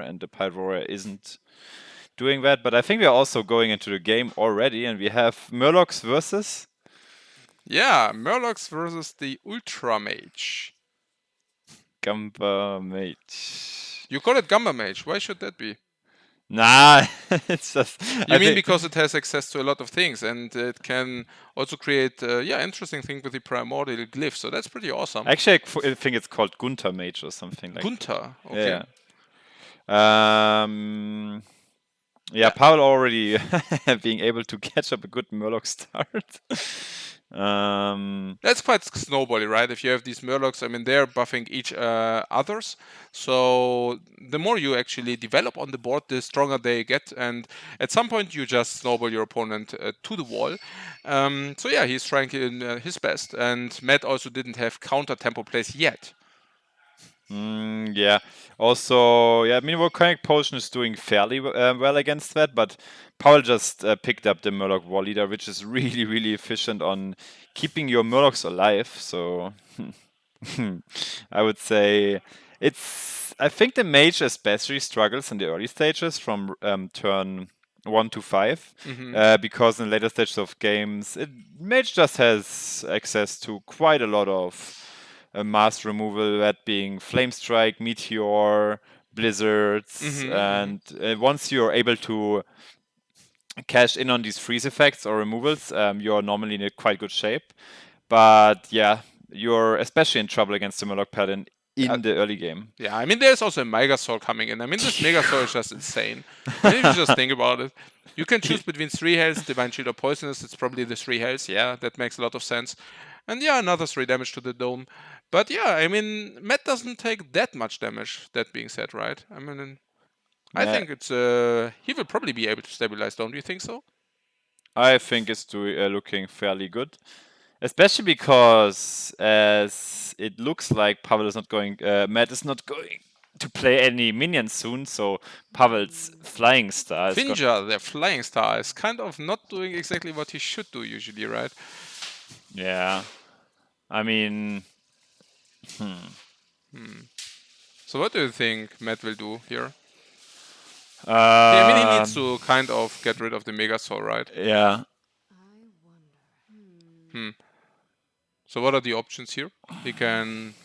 and the Pyroria isn't doing that. But I think we're also going into the game already, and we have Murlocs versus... Yeah, Murlocs versus the Ultra Mage. Gamba Mage. You call it Gamba Mage. Why should that be? Nah, it's just... You mean because it has access to a lot of things, and it can also create, interesting things with the primordial glyph. So that's pretty awesome. Actually, I think it's called Gunter Mage or something like Gunter, that. okay. Yeah, Pavel already being able to catch up a good Murloc start. That's quite snowbally, right? If you have these Murlocs, I mean, they're buffing each others. So the more you actually develop on the board, the stronger they get. And at some point, you just snowball your opponent to the wall. So yeah, he's trying his best. And Matt also didn't have counter tempo plays yet. Yeah. Also, yeah, I mean, Volcanic Potion is doing fairly well against that, but Paul just picked up the Murloc War Leader, which is really, really efficient on keeping your Murlocs alive. So I would say it's... I think the Mage especially struggles in the early stages from turn 1 to 5, because in later stages of games, Mage just has access to quite a lot of mass removal, that being Flame Strike, Meteor, Blizzards, and once you're able to cash in on these freeze effects or removals, you're normally in a quite good shape. But yeah, you're especially in trouble against the Murloc Paladin in the early game. Yeah, I mean, there's also a Megasaur coming in. I mean, this Megasaur is just insane. I mean, if you just think about it, you can choose between 3 health, Divine Shield, or Poisonous. It's probably the 3 health. Yeah, that makes a lot of sense. And yeah, another 3 damage to the dome. But yeah, I mean, Matt doesn't take that much damage, that being said, right? I mean, I think it's he will probably be able to stabilize, don't you think so? I think it's looking fairly good. Especially because, as it looks like Pavel is not going, Matt is not going to play any minions soon, so Pavel's Flying Star is Finja, their Flying Star, is kind of not doing exactly what he should do usually, right? Yeah. I mean... So what do you think Matt will do here? I mean, he needs to kind of get rid of the Megasaur, right? Yeah. So what are the options here? He can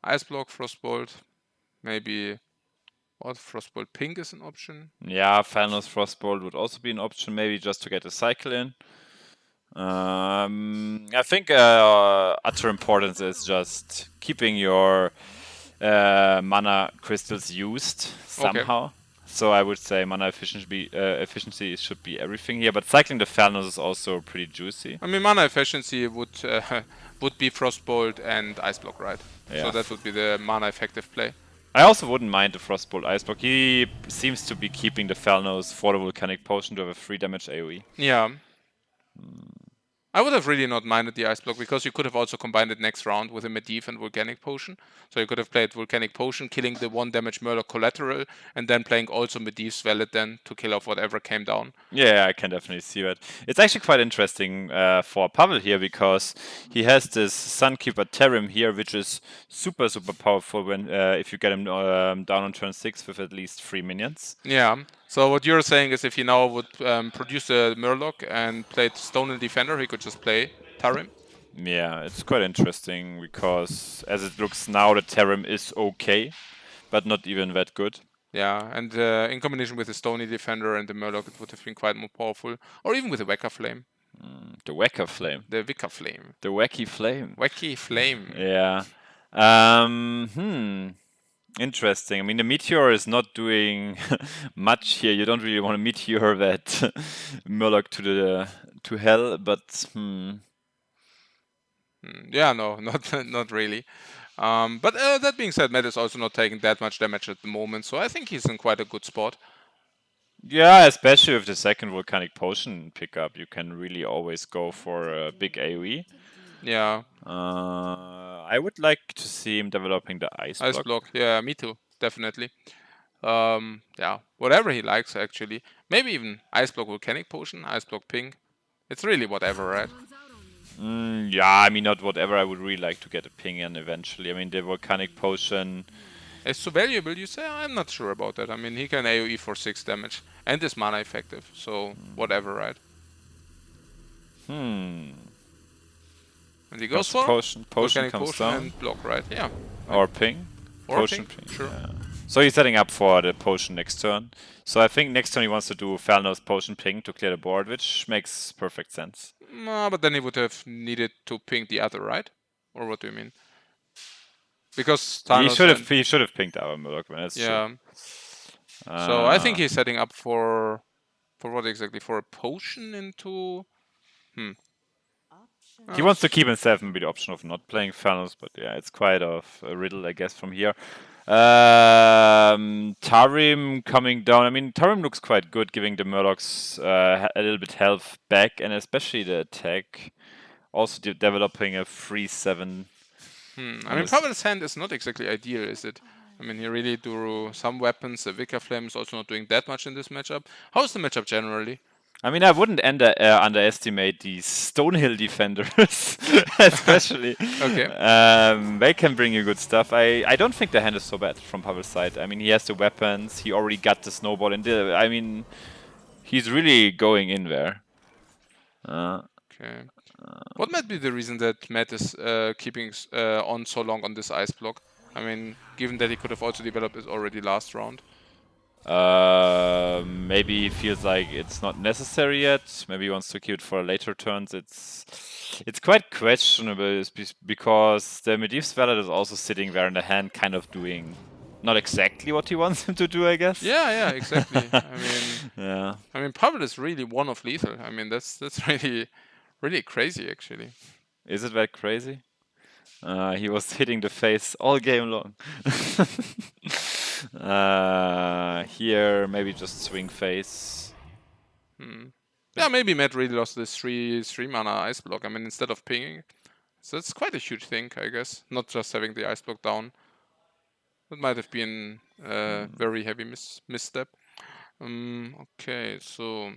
Ice Block, Frostbolt, maybe... What, Frostbolt Pink is an option? Yeah, Thanos Frostbolt would also be an option, maybe just to get a cycle in. I think utter importance is just keeping your mana crystals used somehow. Okay. So I would say mana efficiency should be everything here, but cycling the Thanos is also pretty juicy. I mean, mana efficiency would be Frostbolt and Ice Block, right? Yeah. So that would be the mana effective play. I also wouldn't mind the Frostbolt Ice Block. He seems to be keeping the Thalnos for the Volcanic Potion to have a 3 damage AoE. Yeah. I would have really not minded the Ice Block, because you could have also combined it next round with a Medivh and Volcanic Potion. So you could have played Volcanic Potion, killing the 1 damage Murloc collateral, and then playing also Medivh's Valid then to kill off whatever came down. Yeah, I can definitely see that. It's actually quite interesting for Pavel here, because he has this Sunkeeper Terrim here, which is super, super powerful when if you get him down on turn 6 with at least 3 minions. Yeah. So what you're saying is if he now would produce a Murloc and played Stone and Defender, he could just play Terrim? Yeah, it's quite interesting, because as it looks now, the Terrim is okay, but not even that good. Yeah, and in combination with the Stony Defender and the Murloc, it would have been quite more powerful. Or even with the Weka Flame. The Weka Flame. The Wicca Flame. The Wacky Flame. Wacky Flame. Yeah. Interesting. I mean, the Meteor is not doing much here. You don't really want to Meteor that Murloc to hell, but Yeah, no, not really. But that being said, Matt is also not taking that much damage at the moment, so I think he's in quite a good spot. Yeah, especially with the second Volcanic Potion pickup, you can really always go for a big AoE. Yeah. I would like to see him developing the Ice Block. Ice Block, yeah, me too, definitely. Yeah, whatever he likes, actually. Maybe even Ice Block Volcanic Potion, Ice Block Pink. It's really whatever, right? Yeah, I mean, not whatever. I would really like to get a ping in eventually. I mean, the Volcanic Potion It's so valuable, you say? I'm not sure about that. I mean, he can AoE for 6 damage. And is mana effective, so whatever, right? And he goes Comes the for potion. Potion volcanic comes potion down. and block, right? Yeah. Or ping. Or Potion ping, sure. Yeah. So he's setting up for the potion next turn. So I think next turn he wants to do Falnos potion ping to clear the board, which makes perfect sense. But then he would have needed to ping the other, right? Or what do you mean? Because He Thanos should have pinged our Murloc, man. That's yeah. true. So I think he's setting up for what exactly? For a potion into He wants to keep himself with the option of not playing Falnos, but yeah, it's quite of a riddle, I guess, from here. Tarim coming down. I mean, Tarim looks quite good, giving the Murlocs a little bit health back, and especially the attack. Also developing a 3/7. I mean, Pavel's hand is not exactly ideal, is it? I mean, he really drew some weapons. The Vicar Flame is also not doing that much in this matchup. How's the matchup generally? I mean, I wouldn't underestimate these Stonehill defenders, especially. Okay. They can bring you good stuff. I don't think the hand is so bad from Pavel's side. I mean, he has the weapons. He already got the snowball in there. I mean, he's really going in there. Okay. What might be the reason that Matt is keeping on so long on this ice block? I mean, given that he could have also developed it already last round. Maybe he feels like it's not necessary yet. Maybe he wants to keep it for later turns. It's quite questionable because the Medivh's Valid is also sitting there in the hand, kind of doing not exactly what he wants him to do, I guess. Yeah, exactly. I mean, yeah. I mean, Pavel is really one of lethal. I mean, that's really crazy, actually. Is it that crazy? He was hitting the face all game long. Here, maybe just swing face. Yeah, maybe Matt really lost this 3 mana ice block. I mean, instead of pinging. So that's quite a huge thing, I guess. Not just having the ice block down. That might have been a very heavy misstep. Okay, so...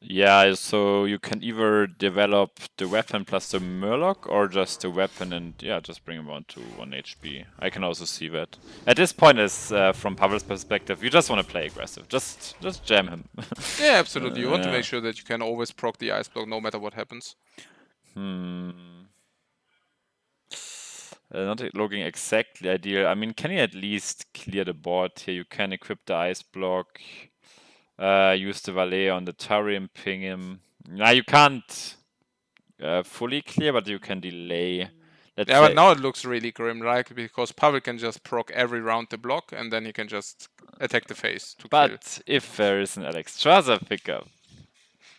Yeah, so you can either develop the weapon plus the Murloc or just the weapon and just bring him on to 1 HP. I can also see that. At this point, as from Pavel's perspective, you just want to play aggressive. Just jam him. Yeah, absolutely. You want to make sure that you can always proc the ice block no matter what happens. Not looking exactly ideal. I mean, can you at least clear the board here? You can equip the ice block. Use the valet on the Tarim, ping him. Now you can't fully clear, but you can delay. But now it looks really grim, right? Because Pavel can just proc every round the block, and then he can just attack the face to kill. But if there is an Alexstrasza pickup,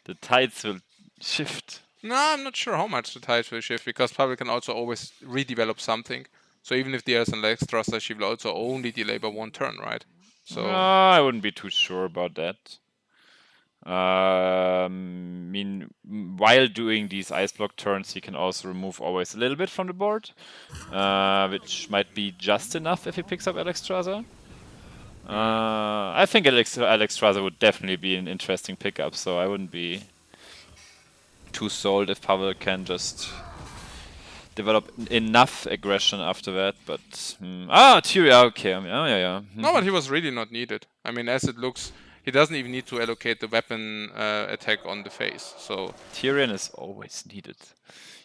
the tides will shift. No, I'm not sure how much the tides will shift, because Pavel can also always redevelop something. So even if there's an Alexstrasza, she will also only delay by 1 turn, right? So I wouldn't be too sure about that. I mean, while doing these ice block turns, he can also remove always a little bit from the board, which might be just enough if he picks up Alexstrasza. I think Alexstrasza would definitely be an interesting pickup, so I wouldn't be too sold if Pavel can just develop enough aggression after that, but Tyria, okay, I mean, yeah. No, but he was really not needed. I mean, as it looks, he doesn't even need to allocate the weapon attack on the face. So Tyrion is always needed.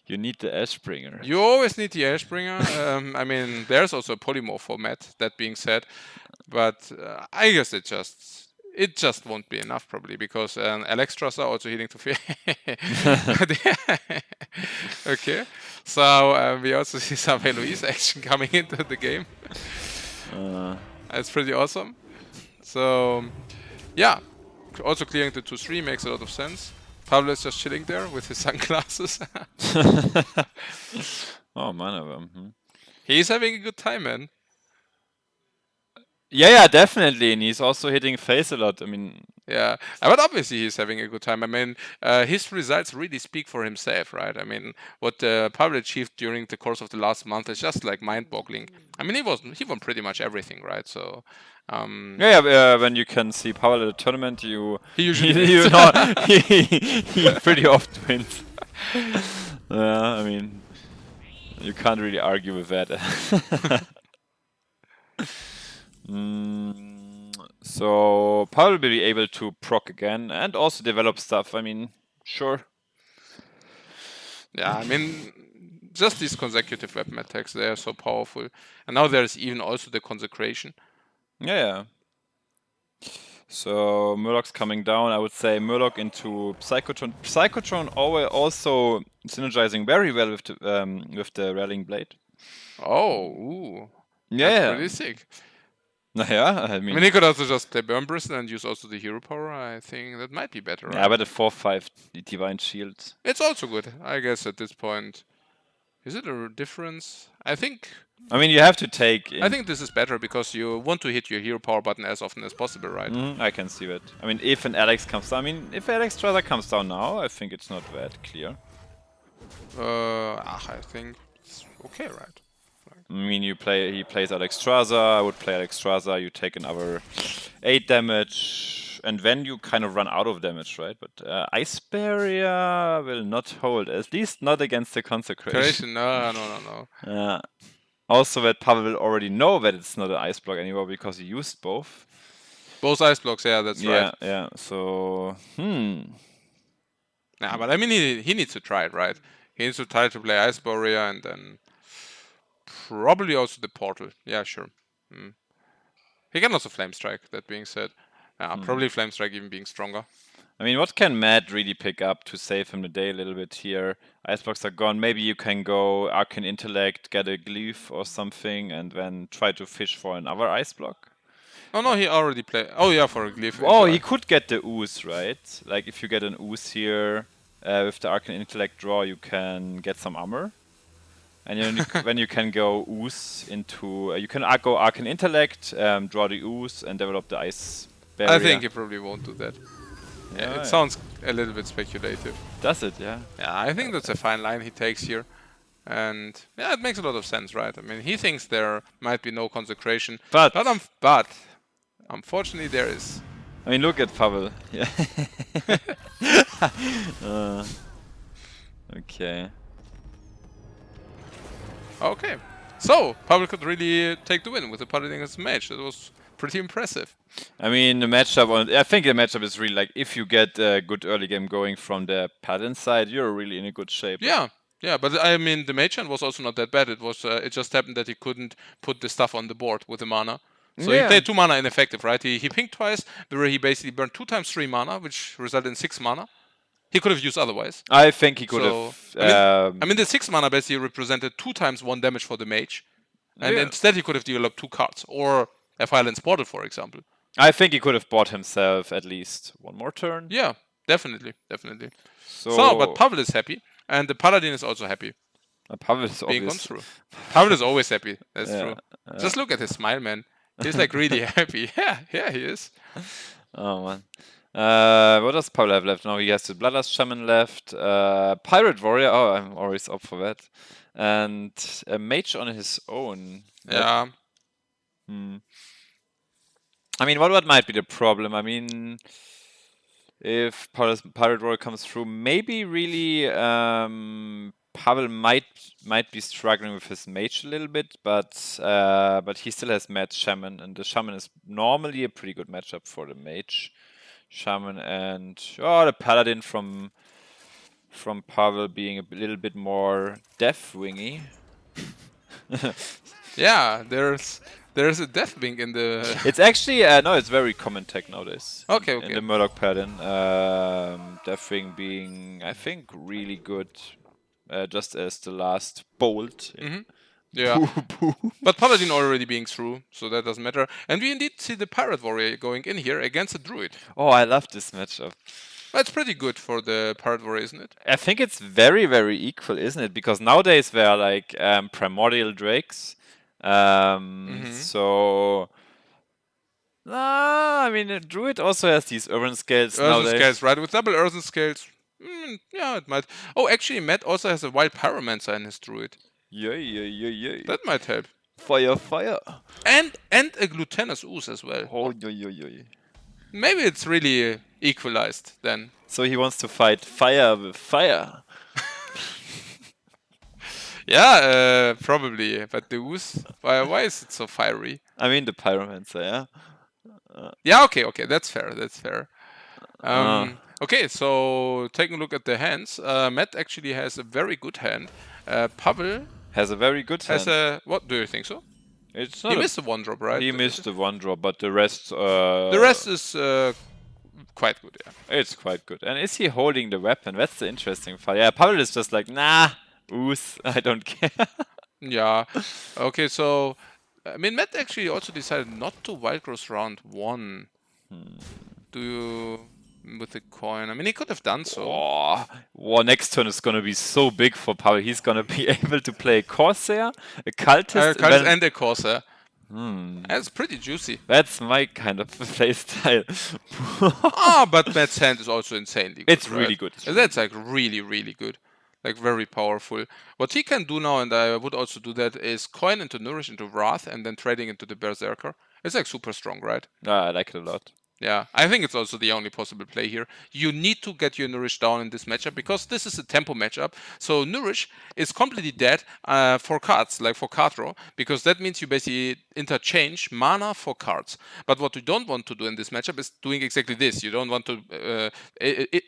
You need the Ashbringer. You always need the Ashbringer. I mean, there's also a polymorph format. That being said, but I guess it just won't be enough probably, because Alexstrasza are also healing to fear. Okay, so we also see some Eloise action coming into the game. That's pretty awesome. So yeah, also clearing the 2/3 makes a lot of sense. Pavel is just chilling there with his sunglasses. Oh man, He's having a good time, man. Yeah, definitely, and he's also hitting face a lot. I mean, yeah, but obviously he's having a good time. I mean, his results really speak for himself, right? I mean, what Pavel achieved during the course of the last month is just like mind-boggling. I mean, he won pretty much everything, right? So, when you can see Pavel at a tournament, he usually he pretty often wins. Yeah, I mean, You can't really argue with that. So Pavel will be able to proc again and also develop stuff. I mean, sure. Yeah, I mean, just these consecutive weapon attacks, they are so powerful. And now there's even also the consecration. Yeah. So Murloc's coming down. I would say Murloc into Psychotron. Psychotron also synergizing very well with the Rallying Blade. Oh, ooh. Yeah. That's pretty sick. Yeah, I I mean, mean, he could also just play Burn Bristle and use also the hero power. I think that might be better, yeah, right? but a 4/5 Divine Shield. It's also good, I guess, at this point. Is it a difference? I think You have to take. I think this is better because you want to hit your hero power button as often as possible, right? I can see that. If an Alex comes down, if Alex Strasser comes down now, I think it's not that clear. I think it's okay, right? He plays Alex Strasser, I would play Alex Strasser, you take another 8 damage, and then you kind of run out of damage, right? But Ice Barrier will not hold, at least not against the Consecration. No. Also that Pavel will already know that it's not an Ice Block anymore because he used both. Both ice blocks, yeah, that's right. Yeah, so, Nah, but I mean, he needs to try it, right? He needs to try to play Ice Barrier and then probably also the Portal. Yeah, sure. He can also Flame Strike, that being said. Probably Flame Strike even being stronger. What can Matt really pick up to save him the day a little bit here? Ice blocks are gone. Maybe you can go Arcane Intellect, get a Glyph or something, and then try to fish for another Ice block. Oh no, he already played. Oh yeah, for a Glyph. Oh, he could get the Ooze, right? Like if you get an Ooze here with the Arcane Intellect draw, you can get some armor. And then you can go Ooze into... you can go Arcane Intellect, draw the Ooze, and develop the Ice Barrier. I think he probably won't do that. Yeah, it sounds a little bit speculative. Does it? Yeah. Yeah, I think that's a fine line he takes here. And yeah, it makes a lot of sense, right? I mean, he thinks there might be no consecration. But unfortunately there is. Look at Pavel. Yeah. Okay. Okay. So, Pavel could really take the win with the paladin against mage. That was pretty impressive. The matchup I think the matchup is really like if you get a good early game going from the paladin side, you're really in a good shape. Yeah, but I mean the mage hand was also not that bad. It was it just happened that he couldn't put the stuff on the board with the mana. So he played 2 mana ineffective, right? He pinged twice, where he basically burned 2 times 3 mana, which resulted in 6 mana. He could have used otherwise. I think he could have. I mean, the 6 mana basically represented 2 times 1 damage for the mage. And instead he could have developed 2 cards. Or a Violence Portal, for example. I think he could have bought himself at least one more turn. Yeah, definitely. So, but Pavel is happy. And the Paladin is also happy. Pavel is being gone through. Pavel is always happy. That's true. Just look at his smile, man. He's like really happy. Yeah, he is. Oh, man. What does Pavel have left? Now he has the Bloodlust Shaman left. Pirate Warrior. Oh, I'm always up for that. And a Mage on his own. Yeah. What might be the problem? If Pirate Warrior comes through, maybe really Pavel might be struggling with his mage a little bit, but he still has Mad Shaman, and the Shaman is normally a pretty good matchup for the mage. Shaman and the Paladin from Pavel being a little bit more deathwingy. Yeah, there's a deathwing in the. It's actually no, it's very common tech nowadays. Okay. In the Murloc Paladin, deathwing being I think really good, just as the last bolt. Yeah, but Paladin already being through, so that doesn't matter. And we indeed see the Pirate Warrior going in here against a Druid. Oh, I love this matchup. That's pretty good for the Pirate Warrior, isn't it? I think it's very, very equal, isn't it? Because nowadays there are like primordial drakes. So... a Druid also has these Earthen Scales nowadays. Earthen Scales, right? With double Earthen Scales, yeah, it might. Oh, actually, Matt also has a Wild Pyromancer in his Druid. Yeah. That might help. Fire. And a Glutinous Ooze as well. Oh, yeah. Maybe it's really equalized then. So he wants to fight fire with fire. Yeah, probably. But the ooze, why is it so fiery? I mean the pyromancer, yeah. Yeah, okay, that's fair. That's fair. Uh, Okay, so taking a look at the hands, Matt actually has a very good hand. Pavel has a very good has hand. a. What do you think so? It's He not a. missed a one drop, right? He missed the one drop, but the rest. The rest is quite good. Yeah. It's quite good. And is he holding the weapon? That's the interesting part. Yeah, Pavel is just like, nah, ooze, I don't care. Yeah. Okay, so I mean, Matt actually also decided not to wild growth round 1. Do you with the coin? I mean, he could have done so. Oh, next turn is gonna be so big for Pavel. He's gonna be able to play a Corsair, a Cultist, And a Corsair. That's pretty juicy. That's my kind of playstyle. But Matt's hand is also insanely good. It's right? really good. That's like really good. Like very powerful. What he can do now, and I would also do that, is coin into Nourish into Wrath and then trading into the Berserker. It's like super strong, right? I like it a lot. Yeah, I think it's also the only possible play here. You need to get your Nourish down in this matchup because this is a tempo matchup. So Nourish is completely dead for cards, like for card draw, because that means you basically interchange mana for cards. But what you don't want to do in this matchup is doing exactly this. You don't want to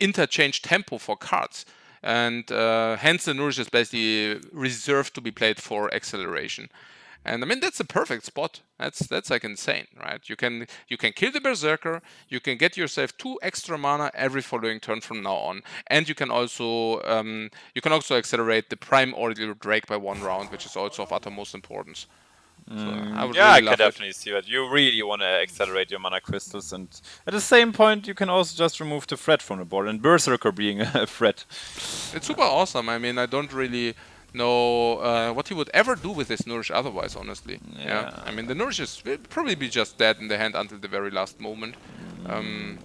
interchange tempo for cards. And hence the Nourish is basically reserved to be played for acceleration. And I mean that's a perfect spot. That's like insane, right? You can kill the Berserker, you can get yourself 2 extra mana every following turn from now on, and you can also accelerate the Primordial Drake by 1 round, which is also of uttermost importance. So I would I really can love definitely see that. You really want to accelerate your mana crystals, and at the same point, you can also just remove the threat from the board, and Berserker being a threat. It's super awesome. I mean, I don't really know what he would ever do with this Nourish otherwise, honestly. Yeah. I mean, the Nourish will probably be just dead in the hand until the very last moment.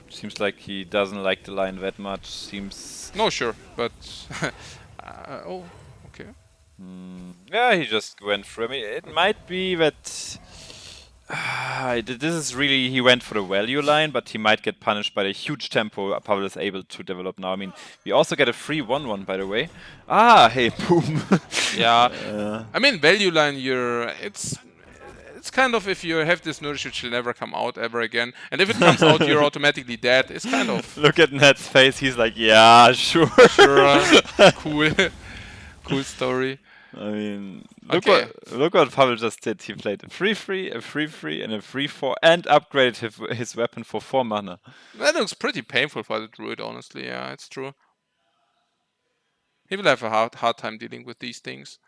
Seems like he doesn't like the line that much. Seems. No, sure, but oh, okay. Yeah, he just went through. I mean, it might be that this is really he went for the value line, but he might get punished by the huge tempo Pavel is able to develop now. I mean, we also get a free 1/1 by the way. Hey, boom. Yeah, I mean value line. It's kind of if you have this Nourish, which will never come out ever again, and if it comes out, you're automatically dead. It's kind of Look at Ned's face. He's like, yeah, sure. cool, cool story. I mean, look what Pavel just did. He played a 3/3, a 3/3, and a 3/4, and upgraded his weapon for 4 mana. That looks pretty painful for the druid, honestly. Yeah, it's true. He will have a hard time dealing with these things.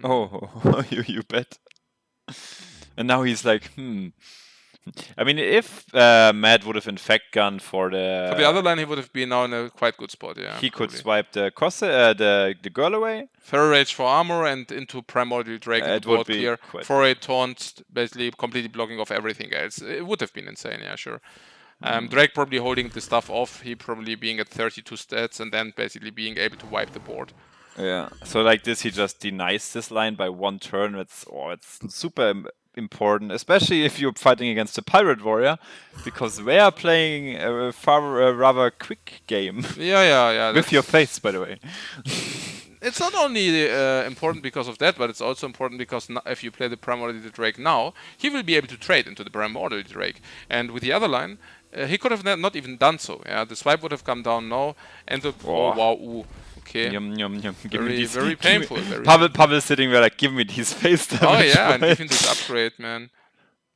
Oh, you bet. And now he's like, I mean, if Matt would have in fact gone for the other line, he would have been now in a quite good spot. Yeah, he could probably. swipe the the girl away. Feral Rage for armor and into Primordial Drake It board would be clear. quite For a taunt, basically completely blocking off everything else. It would have been insane, yeah, sure. Drake probably holding the stuff off, he probably being at 32 stats and then basically being able to wipe the board. Yeah. So like this, he just denies this line by 1 turn. It's super important, especially if you're fighting against a pirate warrior, because they are playing a rather quick game. Yeah. With your face, by the way. It's not only important because of that, but it's also important because if you play the Primordial Drake now, he will be able to trade into the Primordial Drake. And with the other line, he could have not even done so. Yeah, the swipe would have come down now, and the oh wow, ooh, okay, Yum, yum, yum. Give very me these, very painful. Pavel sitting there like, give me these face damage. Oh yeah, and even this upgrade, man.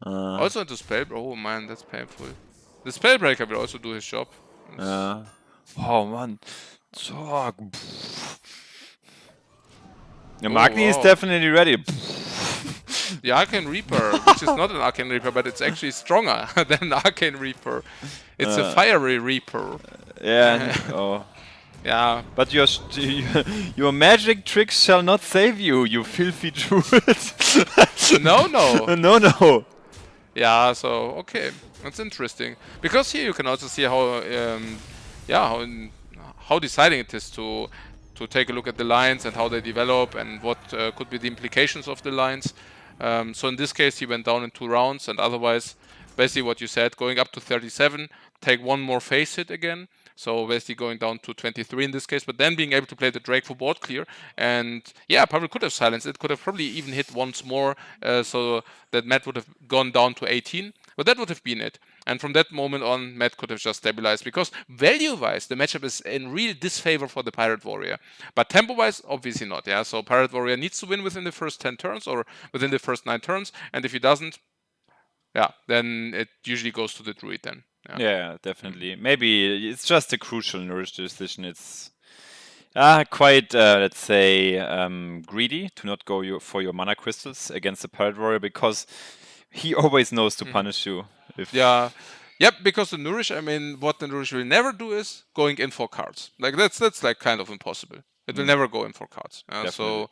Also into spell. Oh man, that's painful. The Spellbreaker will also do his job. Oh man, so. Yeah, Magni is definitely ready. The Arcane Reaper, which is not an Arcane Reaper, but it's actually stronger than an Arcane Reaper. It's a Fiery Reaper. Yeah. Oh. Yeah. But your magic tricks shall not save you, you filthy druid. No. Yeah. So okay, that's interesting because here you can also see how how deciding it is to take a look at the lines and how they develop and what could be the implications of the lines. So in this case, he went down in 2 rounds, and otherwise basically what you said, going up to 37, take one more face hit again. So basically going down to 23 in this case, but then being able to play the Drake for board clear. And yeah, Pavel could have silenced it, could have probably even hit once more, so that Matt would have gone down to 18. But that would have been it. And from that moment on, Matt could have just stabilized, because value-wise, the matchup is in real disfavor for the Pirate Warrior. But tempo-wise, obviously not. Yeah, so Pirate Warrior needs to win within the first 10 turns or within the first 9 turns. And if he doesn't, yeah, then it usually goes to the druid then. Yeah, definitely. Maybe it's just a crucial nourish decision. It's quite, let's say, greedy to not go for your mana crystals against the Pirate Warrior, because he always knows to punish you. Yeah. Yep, because the nourish, I mean, what the nourish will never do is going in for cards. Like that's like kind of impossible. It will never go in for cards. Definitely.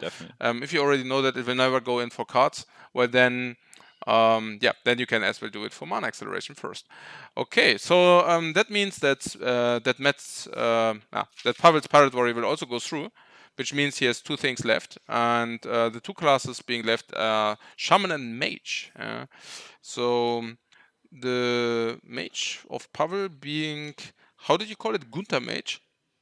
If you already know that it will never go in for cards, well then, then you can as well do it for mana acceleration first. Okay, so that means that that Pavel's Pirate Warrior will also go through, which means he has 2 things left, and the 2 classes being left are shaman and mage. So the mage of Pavel being, how did you call it, Gunther mage?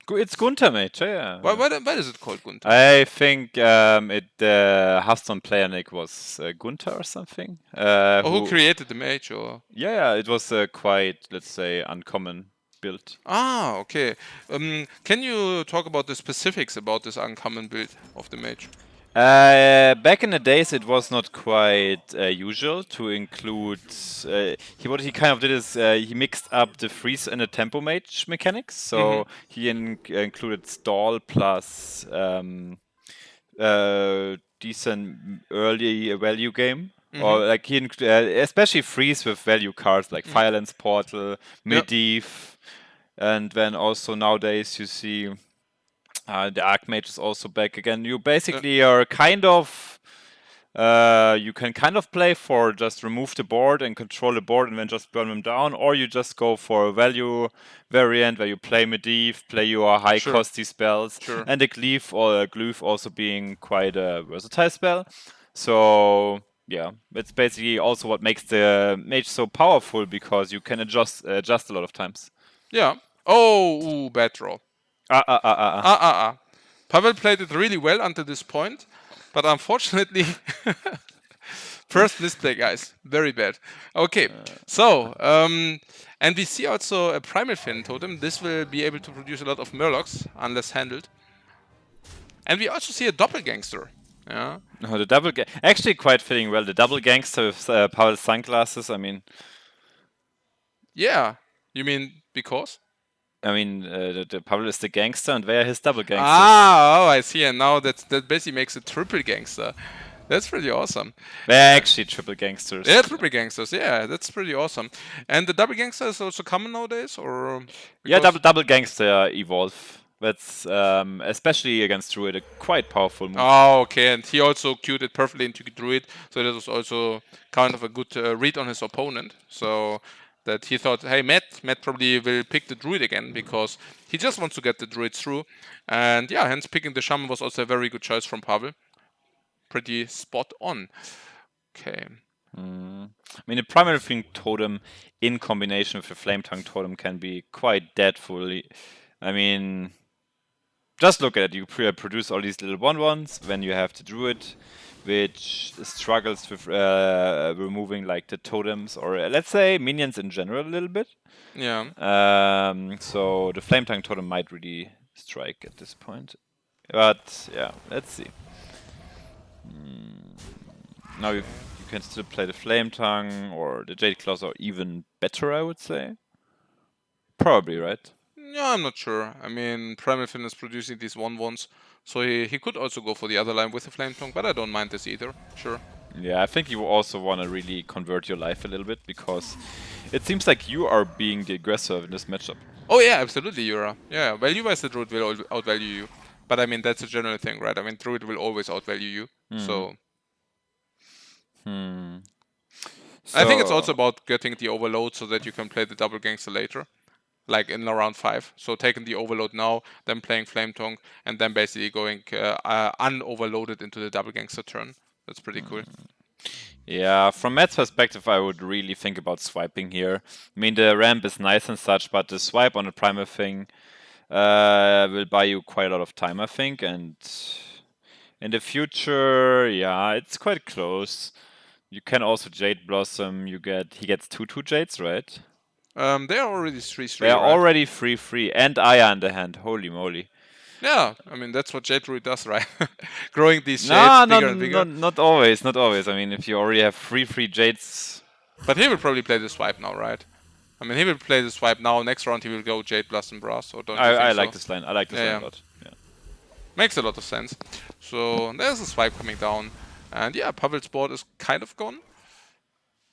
It's Gunther mage, yeah. Why is it called Gunther? I think Hearthstone player nick was Gunther or something. Who created the mage? Or Yeah, it was a quite, let's say, uncommon build. okay. Can you talk about the specifics about this uncommon build of the mage? Back in the days, it was not quite usual to include. What he kind of did is he mixed up the freeze and the tempo mage mechanics. So he included stall plus decent early value game. Or like he, especially freeze with value cards like Firelands Portal, Medivh, and then also nowadays you see the Archmage is also back again. You basically are kind of you can kind of play for just remove the board and control the board and then just burn them down, or you just go for a value variant where you play Medivh, play your high costy spells, and the Glyph also being quite a versatile spell. So yeah, it's basically also what makes the mage so powerful, because you can adjust a lot of times. Yeah. Oh, bad draw. Pavel played it really well until this point, but unfortunately, first misplay, guys, very bad. Okay, so and we see also a primal fin totem. This will be able to produce a lot of murlocs unless handled, and we also see a doppelgangster. Yeah. No, the actually quite fitting well. The double gangster with Pavel's sunglasses. I mean, yeah. You mean because? I mean, the Pavel is the gangster, and they are his double gangsters. I see. And now that basically makes a triple gangster. That's pretty awesome. They're actually triple gangsters. Yeah, triple gangsters. Yeah, that's pretty awesome. And the double gangster is also common nowadays, or yeah, double gangster evolve. That's especially against druid a quite powerful move. Oh, okay. And he also queued it perfectly into druid, so that was also kind of a good read on his opponent. So that he thought, hey, Matt probably will pick the druid again because he just wants to get the druid through. And yeah, hence picking the shaman was also a very good choice from Pavel. Pretty spot on. Okay. I mean, the primary thing totem in combination with the flame tongue totem can be quite deadful. I mean, just look at it. You produce all these little 1/1s, then you have the druid, which struggles with removing like the totems, or let's say minions in general a little bit. Yeah. So the flame tongue totem might really strike at this point. But yeah, let's see. Now you can still play the flame tongue or the jade claws, or even better, I would say. Probably, right? Yeah, I'm not sure. I mean, Primal Fin is producing these 1/1s, so he could also go for the other line with the Flame Tongue, but I don't mind this either. Sure. Yeah, I think you also want to really convert your life a little bit, because it seems like you are being the aggressor in this matchup. Oh yeah, absolutely, Yura. Yeah, value-wise, the Druid will outvalue you. But I mean, that's a general thing, right? I mean, Druid will always outvalue you, so... I think it's also about getting the overload so that you can play the double gangster later, like in round 5. So taking the overload now, then playing Flame Tongue, and then basically going unoverloaded into the double gangster turn. That's pretty cool. Yeah, from Matt's perspective, I would really think about swiping here. I mean, the ramp is nice and such, but the swipe on the primal thing will buy you quite a lot of time, I think. And in the future, yeah, it's quite close. You can also Jade Blossom. He gets 2/2 Jades, right? They are already They 3/3, are right? already 3/3 and Aya in the hand. Holy moly! Yeah, I mean that's what Jade Druid does, right? Growing these shades No, bigger and bigger. not always, not always. I mean, if you already have 3/3 Jades, But he will probably play the swipe now, right? I mean, he will play the swipe now. Next round he will go Jade Blossom Brass, or don't you think I so? like this line. I like this Yeah, line a yeah. lot. Yeah. Makes a lot of sense. So there's a swipe coming down. And yeah, Pavel's board is kind of gone.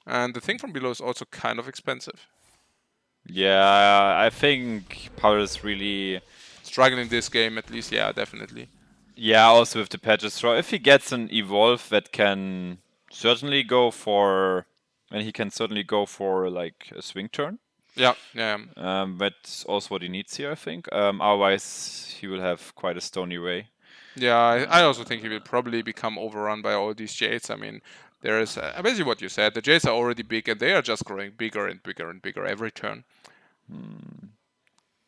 And the thing from below is also kind of expensive. Yeah, I think Pavel is really. Struggling this game, at least, yeah, definitely. Yeah, also with the patches throw. If he gets an evolve that can certainly go for. And he can certainly go for like a swing turn. Yeah, yeah. That's also what he needs here, I think. Otherwise, he will have quite a stony way. Yeah, I also think he will probably become overrun by all these Jades. I mean, there is basically what you said. The Jades are already big, and they are just growing bigger and bigger and bigger every turn.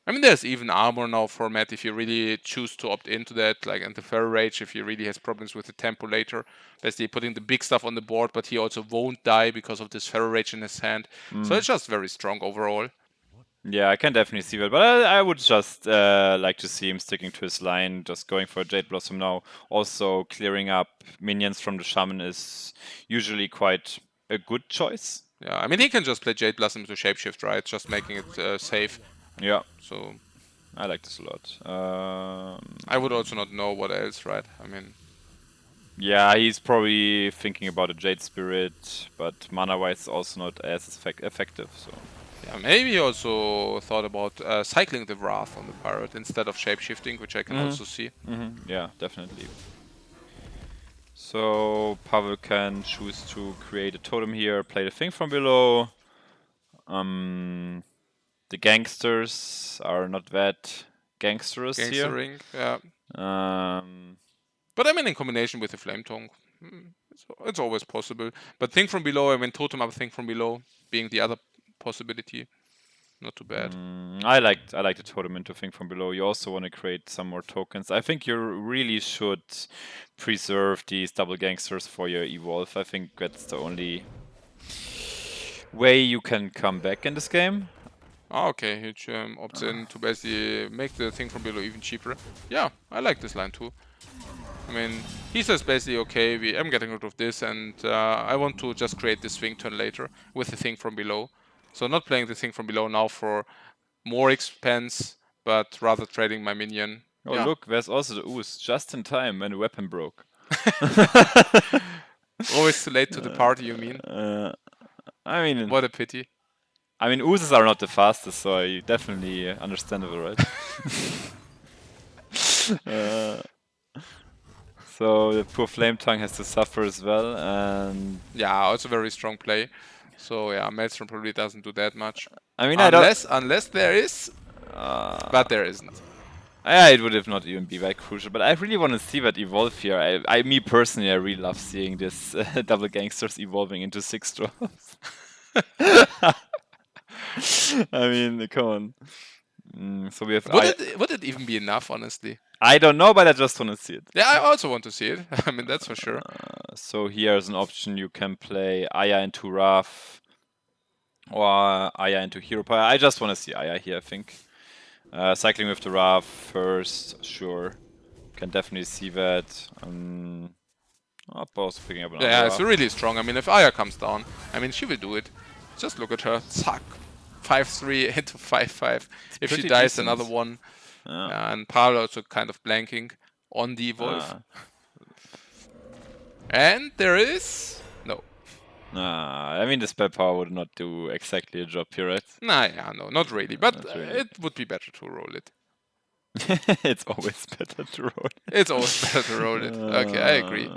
I mean, there's even armor now for Matt if you really choose to opt into that, like and the Feral Rage if he really has problems with the tempo later. Basically putting the big stuff on the board, but he also won't die because of this Feral Rage in his hand. So it's just very strong overall. Yeah, I can definitely see that, but I would just like to see him sticking to his line, just going for a Jade Blossom now. Also, clearing up minions from the Shaman is usually quite a good choice. Yeah, I mean, he can just play Jade Blossom to Shapeshift, right? Just making it safe. Yeah, So I like this a lot. I would also not know what else, right? I mean, Yeah, he's probably thinking about a Jade Spirit, but mana-wise also not as effective, so... yeah, maybe he also thought about cycling the Wrath on the pirate instead of shapeshifting, which I can also see. Yeah, definitely. So Pavel can choose to create a totem here, play the thing from below. The gangsters are not that gangsterous here. Gangstering, yeah. Um, But I mean, in combination with the Flame Tongue, it's always possible. But Thing from Below, I mean, Totem Up Thing from Below being the other possibility. Not too bad. I like the totem into thing from below. You also want to create some more tokens. I think you really should preserve these double gangsters for your evolve. I think that's the only way you can come back in this game. Ah, okay, he opts in to basically make the Thing from Below even cheaper. Yeah, I like this line too. I mean, he says basically, okay, I'm getting rid of this, and I want to just create this swing turn later with the Thing from Below. So not playing the Thing from Below now for more expense, but rather trading my minion. Oh Yeah. look, there's also the ooze just in time when the weapon broke. Always too late to the party, you mean? I mean, What a pity. oozes are not the fastest, so definitely understandable, right? So the poor Flame Tongue has to suffer as well, and Yeah, also very strong play. So yeah, Maelstrom probably doesn't do that much. I mean, Unless there is, but there isn't. Yeah, it would have not even be that crucial, but I really want to see that evolve here. Me personally, I really love seeing this double gangsters evolving into 6 drops. I mean, come on. So we have. Would it even be enough, honestly? I don't know, but I just want to see it. Yeah, I also want to see it. I mean, that's for sure. So here's an option: you can play Aya into Wrath or Aya into Hero Power. I just want to see Aya here, I think. Cycling with the Wrath first, sure. Can definitely see that. Also picking up another Yeah, Wrath. it's really strong. I mean, if Aya comes down, I mean, she will do it. Just look at her. Zack. 5-3 into 5-5. If she pretty dies, decent. another one. Yeah. And Pavel also kind of blanking on the evolve. And there is... No. I mean, the spell power would not do exactly a job here, right? Nah, yeah, no, not really. But Not really. it would be better to roll it. It's always better to roll. It's always better to roll it. Okay, I agree.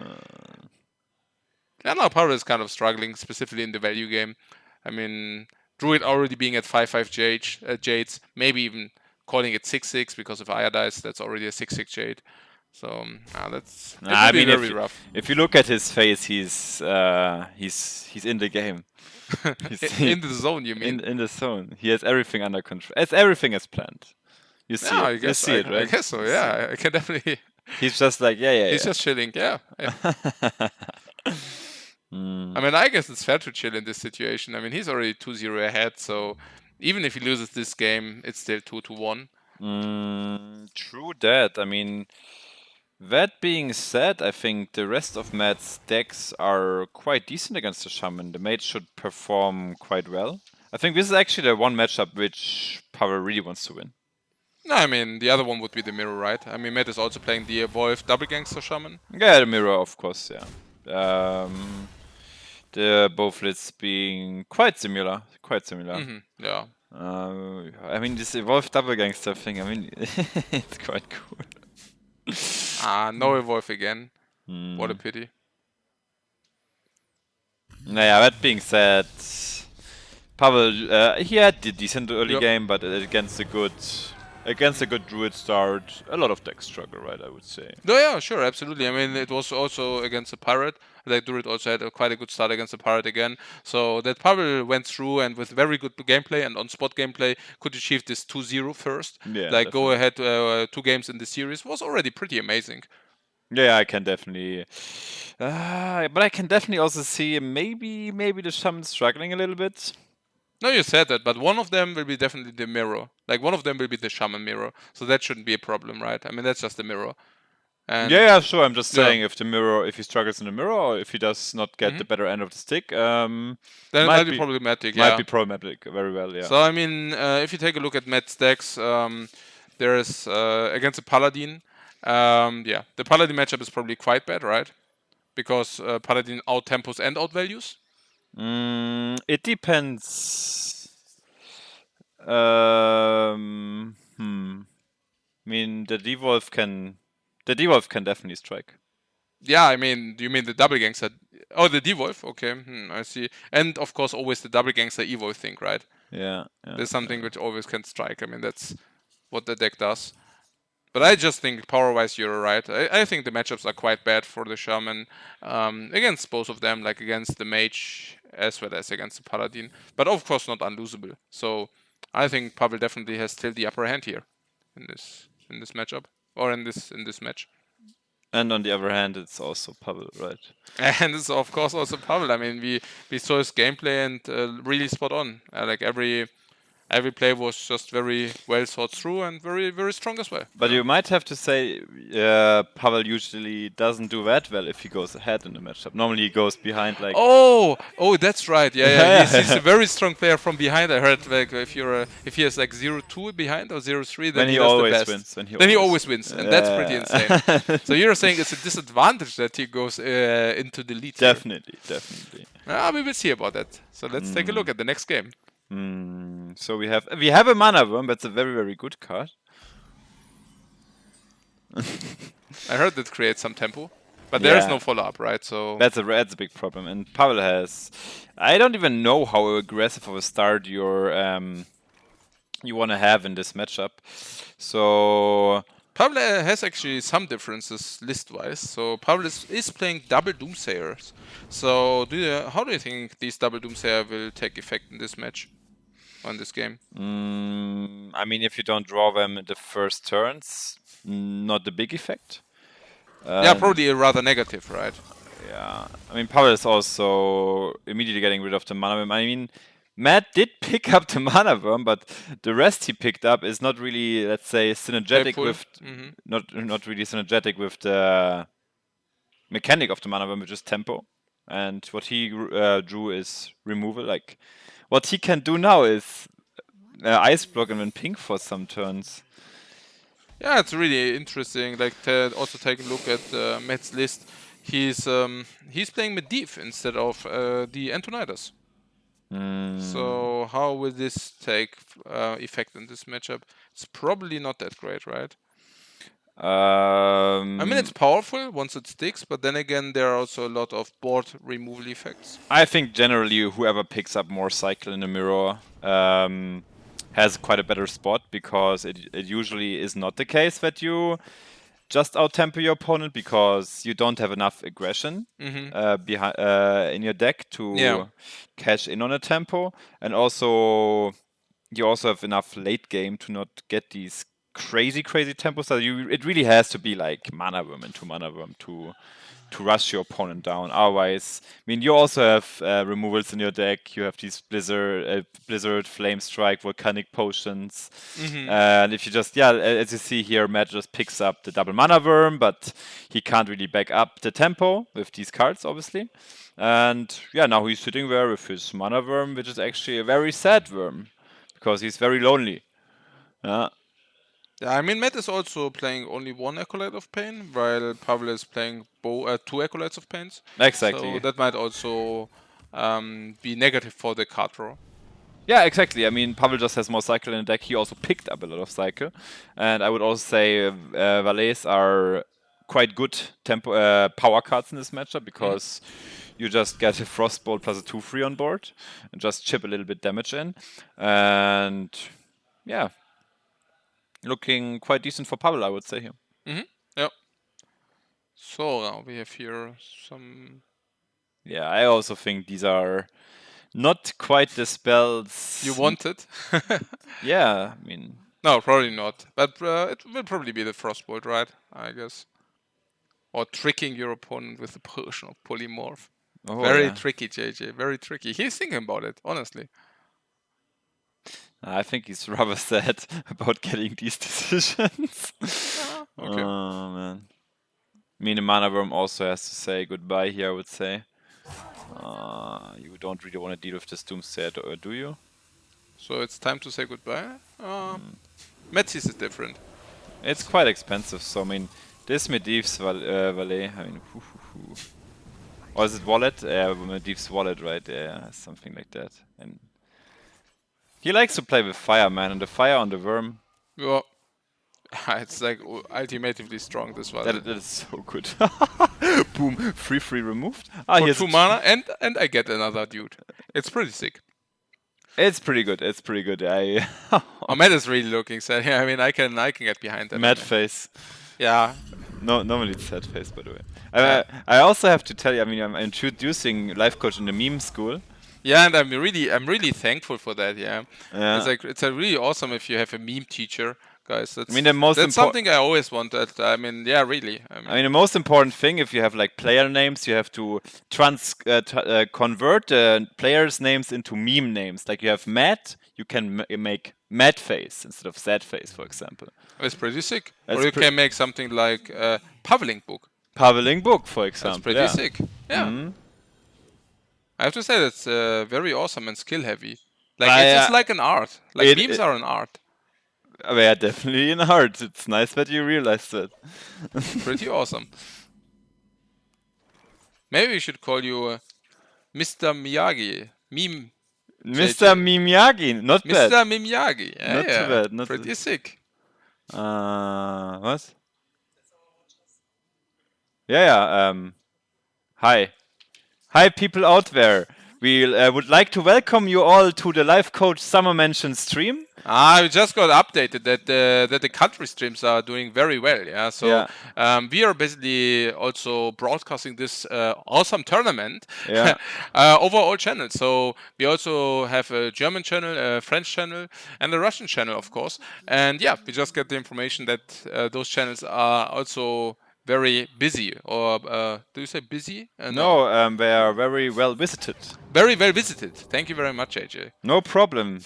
Yeah, now Pavel is kind of struggling, specifically in the value game. I mean, Druid already being at 5-5 Jades, maybe even calling it 6-6, because if Aya dies, that's already a 6-6 Jade. So that's it I will be mean, very rough. if you look at his face, he's in the game. In the zone, you mean? In the zone. He has everything under control. Everything is planned. You see Yeah, it. I guess You see it, right? I guess so. You see Yeah, I can definitely. He's just like, yeah. He's just chilling. Yeah. Mm. I mean, I guess it's fair to chill in this situation. I mean, he's already 2-0 ahead, so even if he loses this game, it's still 2-1. True that. I mean, that being said, I think the rest of Matt's decks are quite decent against the shaman. The mage should perform quite well. I think this is actually the one matchup which Pavel really wants to win. No, I mean, the other one would be the mirror, right? I mean, Matt is also playing the evolved double gangster shaman. Yeah, the mirror, of course, yeah. The both lists being quite similar. Yeah. I mean, this evolved double gangster thing, I mean, it's quite cool. No evolve again. What a pity. Naja, that being said, Pavel, he had the decent early Yep. game, but against a good druid start, a lot of decks struggle, right? I would say. No, yeah, sure, absolutely. I mean, it was also against a pirate. Like Druid also had quite a good start against a pirate again. So that Pavel went through and with very good gameplay and on-spot gameplay could achieve this 2-0 first. Yeah, like go definitely. ahead 2 games in the series was already pretty amazing. Yeah, I can definitely. But I can definitely also see maybe the shaman struggling a little bit. No, you said that, but one of them will be definitely the mirror. Like one of them will be the shaman mirror. So that shouldn't be a problem, right? I mean, that's just the mirror. And Yeah, sure. I'm just yeah. saying if he struggles in the mirror or if he does not get the better end of the stick, then it might be problematic. Might Yeah. be problematic. Very well, yeah. So I mean, if you take a look at Matt's decks, there is against a paladin. Yeah, the paladin matchup is probably quite bad, right? Because paladin out tempos and out values. It depends. I mean, the devolve can definitely strike. Yeah, I mean, do you mean the double gangster? Oh, the devolve. Okay, I see. And of course, always the double gangster evolve thing, right? Yeah. There's something which always can strike. I mean, that's what the deck does. But I just think power-wise, you're right. I think the matchups are quite bad for the shaman against both of them, like against the mage as well as against the paladin. But of course, not unlosable. So I think Pavel definitely has still the upper hand here in this matchup or in this match. And on the other hand, it's also Pavel, right? And it's of course also Pavel. I mean, we saw his gameplay and really spot on. Like every play was just very well thought through and very, very strong as well. But you might have to say Pavel usually doesn't do that well if he goes ahead in the matchup. Normally he goes behind like... Oh, that's right. Yeah. He's a very strong player from behind. I heard like if he has like 0-2 behind or 0-3, then he does the best. Wins. Then he always wins, and that's pretty insane. So you're saying it's a disadvantage that he goes into the lead. Definitely. We will see about that. So let's take a look at the next game. So we have a mana worm. That's a very, very good card. I heard that creates some tempo, but there is no follow up, right? So that's a big problem. And Pavel has, I don't even know how aggressive of a start you want to have in this matchup. So Pavel has actually some differences list-wise. So Pavel is playing double Doomsayers. So how do you think these double Doomsayer will take effect in this match? On this game? I mean, if you don't draw them in the first turns, not a big effect. Yeah, probably rather negative, right? Yeah. I mean, Pavel is also immediately getting rid of the mana worm. I mean, Matt did pick up the mana worm, but the rest he picked up is not really, let's say, synergetic with not really synergetic with the mechanic of the mana worm, which is tempo. And what he drew is removal. Like, what he can do now is ice block and then ping for some turns. Yeah, it's really interesting. Like, also take a look at Matt's list. He's playing Medivh instead of the Antonidas. So how will this take effect in this matchup? It's probably not that great, right? I mean, it's powerful once it sticks, but then again, there are also a lot of board removal effects. I think generally whoever picks up more cycle in the mirror has quite a better spot, because it usually is not the case that you just out-tempo your opponent because you don't have enough aggression behind in your deck to cash in on a tempo, and also you also have enough late game to not get these crazy tempos. So it really has to be like mana worm and 2 mana worm to rush your opponent down. Otherwise, I mean, you also have removals in your deck. You have these Blizzard, Flame Strike, Volcanic Potions. And if you just, as you see here, Matt just picks up the double mana worm, but he can't really back up the tempo with these cards, obviously. And yeah, now he's sitting there with his mana worm, which is actually a very sad worm because he's very lonely. Yeah, I mean, Matt is also playing only 1 Acolyte of Pain, while Pavel is playing 2 Acolytes of Pains. Exactly. So that might also be negative for the card draw. Yeah, exactly. I mean, Pavel just has more cycle in the deck. He also picked up a lot of cycle. And I would also say valets are quite good power cards in this matchup because you just get a Frostbolt plus a 2/3 on board and just chip a little bit damage in. And yeah, looking quite decent for Pavel, I would say here. Yep. So now we have here some... Yeah, I also think these are not quite the spells you wanted. Yeah, I mean... No, probably not. But it will probably be the Frostbolt, right? I guess. Or tricking your opponent with the potion of polymorph. Very tricky, JJ. Very tricky. He's thinking about it, honestly. I think he's rather sad about getting these decisions. Okay. Oh, man. I mean, the mana worm also has to say goodbye here, I would say. You don't really want to deal with this Doomsday, do you? So it's time to say goodbye? Matt sees it different. It's quite expensive, so I mean, this Medivh's Valet, I mean, or is it Wallet? Medivh's Wallet, right? Yeah, something like that. And he likes to play with fire, man, and the fire on the worm. Well, it's like ultimately strong, this one. That is so good. Boom, 3/3 removed. For 2 mana, and I get another dude. It's pretty sick. It's pretty good. It's pretty good. Matt is really looking sad. Yeah, I mean, I can get behind that. Mad face. Yeah. No, normally it's sad face, by the way. I also have to tell you. I mean, I'm introducing Lifecoach in the meme school. Yeah, and I'm really thankful for that. Yeah. It's really awesome if you have a meme teacher, guys. That's, I mean, that's something I always wanted. I mean, yeah, really. I mean, the most important thing, if you have like player names, you have to convert the players' names into meme names. Like you have Matt, you can make Mad Face instead of Sad Face, for example. It's pretty sick. Or you can make something like Paveling Book. Paveling Book, for example. That's pretty sick. Yeah. I have to say that's very awesome and skill heavy. Like it's like an art. Like memes are an art. They are definitely an art. It's nice that you realized that. Pretty awesome. Maybe we should call you Mr. Miyagi. Meme. Mr. Miyagi, not bad. Mr. Miyagi. Yeah, not too bad. Not pretty sick. What? Yeah. Hi, people out there. We would like to welcome you all to the Lifecoach Summer Mansion stream. We just got updated that the country streams are doing very well. Yeah, so we are basically also broadcasting this awesome tournament over all channels. So we also have a German channel, a French channel, and a Russian channel, of course. And yeah, we just get the information that those channels are also very busy, or do you say busy? No, they are very well visited. Very well visited. Thank you very much, JJ. No problem.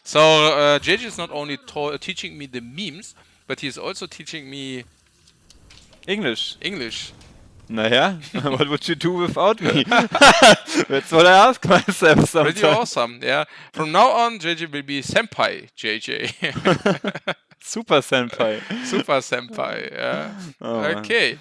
So JJ is not only teaching me the memes, but he's also teaching me English. Naja, what would you do without me? That's what I ask myself sometimes. Pretty awesome, yeah. From now on, JJ will be Senpai JJ. Super Senpai. Super Senpai, yeah. Okay.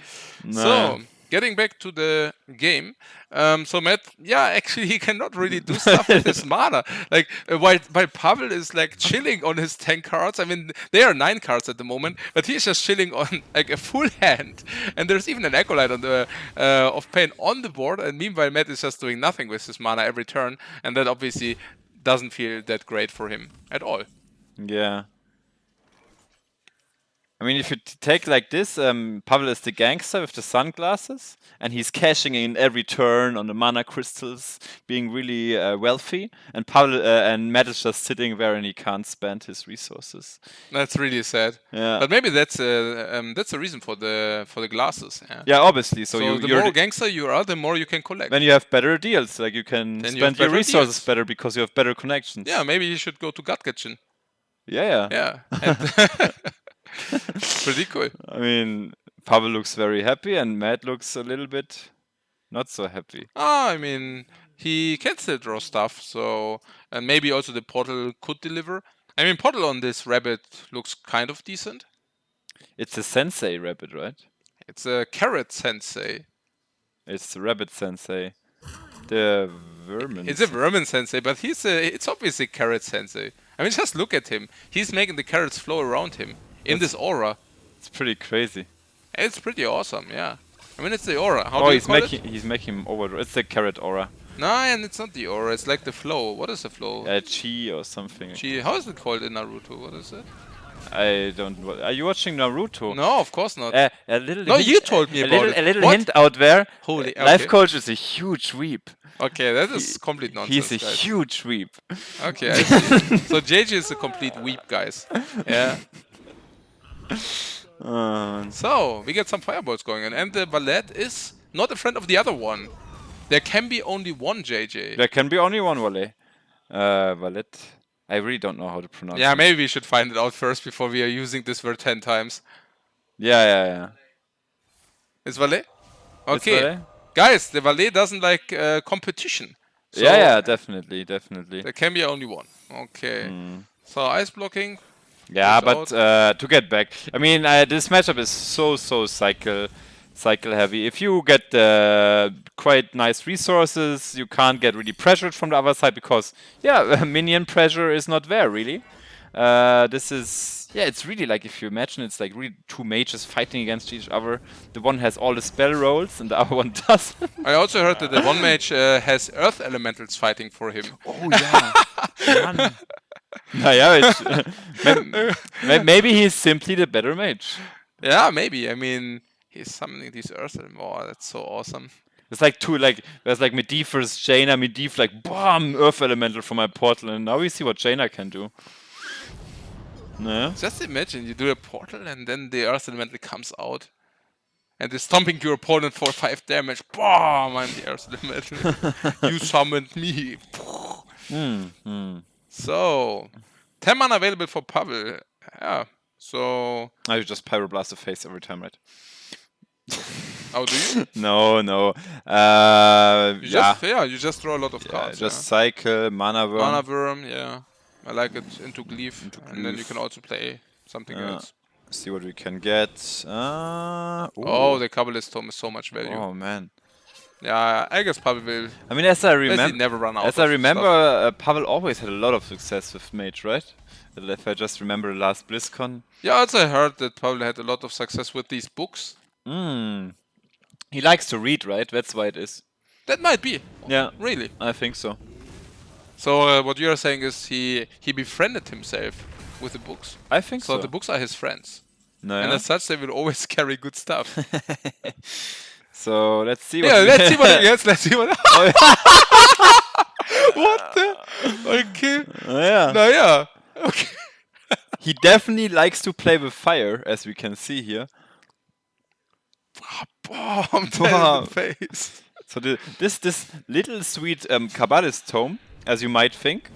So, getting back to the game. So Matt, actually he cannot really do stuff with his mana. Like while Pavel is like chilling on his 10 cards. I mean, there are 9 cards at the moment, but he's just chilling on like a full hand. And there's even an Acolyte on the of Pain on the board. And meanwhile, Matt is just doing nothing with his mana every turn, and that obviously doesn't feel that great for him at all. Yeah. I mean, if you take like this, Pavel is the gangster with the sunglasses, and he's cashing in every turn on the mana crystals, being really wealthy. And Pavel and Matt is just sitting there, and he can't spend his resources. That's really sad. Yeah. But maybe that's a reason for the glasses. Yeah. Yeah, obviously. So, So the you're more gangster you are, the more you can collect. then you have better deals. Like you can Then you have spend your better resources deals. better because you have better connections. Yeah, maybe you should go to Gatgatchen. Yeah. Yeah. And pretty cool. I mean, Pavel looks very happy, and Matt looks a little bit not so happy. I mean, he can still draw stuff, so and maybe also the portal could deliver. I mean, portal on this rabbit looks kind of decent. It's a sensei rabbit, right? It's a carrot sensei. It's the rabbit sensei. The vermin. It's a vermin sensei, but it's obviously carrot sensei. I mean, just look at him. He's making the carrots flow around him in this aura. It's pretty crazy. It's pretty awesome, yeah. I mean, it's the aura. How Oh, do you he's call it? making him over. It's the carrot aura. No, and it's not the aura. It's like the flow. What is the flow? Chi or something. Gee, how is it called in Naruto? What is it? I don't. Are you watching Naruto? No, of course not. A little. No, hint, you told me about it. A little What? hint out there. Holy, okay. Lifecoach is a huge weep. Okay, that is complete nonsense. He's a guys. huge weep. Okay, I see. So JJ is a complete weep, guys. Yeah. So we get some fireballs going on, and the valet is not a friend of the other one. There can be only one JJ. There can be only one valet. Valet. I really don't know how to pronounce it. Yeah, maybe we should find it out first before we are using this word 10 times. Yeah. It's valet? It's Okay. valet? Guys, the valet doesn't like competition. So Yeah, definitely. there can be only one. Okay. So ice blocking. Yeah, goes but out. to get back, I mean, this matchup is so cycle heavy. If you get quite nice resources, you can't get really pressured from the other side because minion pressure is not there really. This is it's really like, if you imagine, it's like really two mages fighting against each other. The one has all the spell rolls and the other one doesn't. I also heard that the one mage has earth elementals fighting for him. Oh yeah. Maybe he's simply the better mage. Yeah, maybe. I mean, he's summoning these earth elementals. Oh, that's so awesome. It's like there's like Medivh versus Jaina. Medivh like, BAM! Earth Elemental from my portal, and now we see what Jaina can do. No? Just imagine you do a portal and then the earth elemental comes out and is stomping your opponent for 5 damage. BAM! I'm the earth elemental. You summoned me. So, 10 mana available for Pavel. Yeah. So. I just pyroblast the face every time, right? Oh, do you? No. You just draw a lot of cards. Just cycle, mana worm. Mana worm, yeah. I like it into glyph. And then you can also play something else. See what we can get. Oh, the Kabbalist Tome is so much value. Oh, man. Yeah, I guess Pavel will. I mean, as I remember, never run out. Pavel always had a lot of success with Mage, right? If I just remember the last BlizzCon. Yeah, also I heard that Pavel had a lot of success with these books. He likes to read, right? That's why it is. That might be. Yeah. Really? I think so. So what you're saying is he befriended himself with the books. I think so. So the books are his friends. No, and as such, they will always carry good stuff. So let's see. Let's see what he gets. Let's see what. What the? Okay. Yeah. No, yeah. Okay. He definitely likes to play with fire, as we can see here. Bomb to the face. So this little sweet Kabbalist tome, as you might think,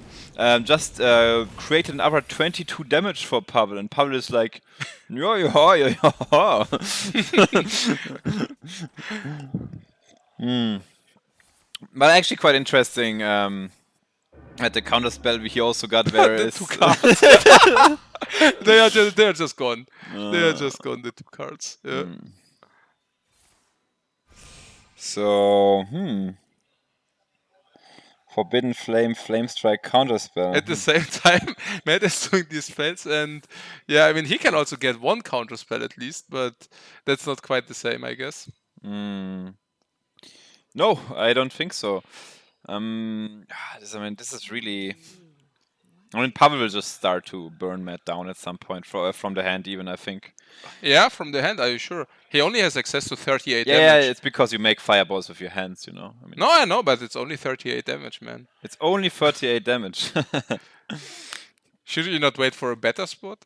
just created another 22 damage for Pavel, and Pavel is like, yeah. But actually quite interesting. At the counter spell he also got various. The 2 cards. they are just gone. They are just gone. The 2 cards. Yeah. So Forbidden Flame, Flame Strike, counter spell. At the same time, Matt is doing these spells, and I mean he can also get 1 counter spell at least, but that's not quite the same, I guess. No, I don't think so. This is really. I mean, Pavel will just start to burn Matt down at some point from the hand, even, I think. Yeah, from the hand, are you sure? He only has access to 38 Yeah, damage. it's because you make fireballs with your hands, you know. I mean, No, I know, but it's only 38 damage, man. it's only 38 damage. Should you not wait for a better spot?